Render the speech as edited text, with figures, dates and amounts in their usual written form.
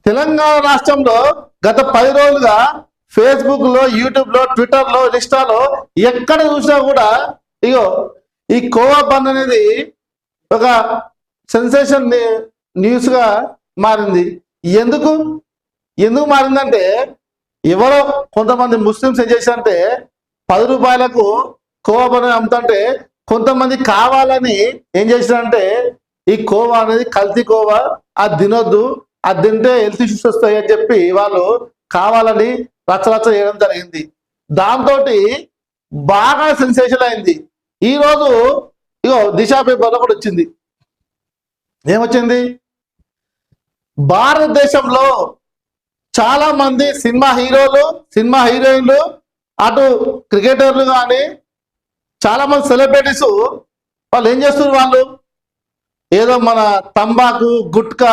తెలంగాణ రాష్ట్రంలో గత 10 రోజులుగా ఫేస్బుక్ లో, యూట్యూబ్ లో, ట్విట్టర్ లో, ఇన్స్టాలో ఎక్కడ చూసినా కూడా ఇగో ఈ కోవా బంద్ అనేది ఒక సెన్సేషన్ న్యూస్ గా మారింది. ఎందుకు ఎందుకు మారిందంటే ఎవరో కొంతమంది ముస్లింస్ ఏం చేశారంటే 10 రూపాయలకు కోవా బంద్ అమ్ముతుంటే కొంతమంది కావాలని ఏం చేశారంటే ఈ కోవా అనేది కల్తీ కోవా, అది తినొద్దు, అది తింటే హెల్త్ ఇష్యూస్ వస్తాయి అని చెప్పి వాళ్ళు కావాలని రచ్చరచ్చ చేయడం జరిగింది. దాంతో బాగా సెన్సేషన్ అయింది. ఈరోజు ఇగో దిశ పేపర్లో కూడా వచ్చింది. ఏమొచ్చింది? భారతదేశంలో చాలా మంది సినిమా హీరోలు, సినిమా హీరోయిన్లు, అటు క్రికెటర్లు కానీ చాలా మంది సెలబ్రిటీస్ వాళ్ళు ఏం చేస్తున్నారు? వాళ్ళు ఏదో మన తంబాకు, గుట్కా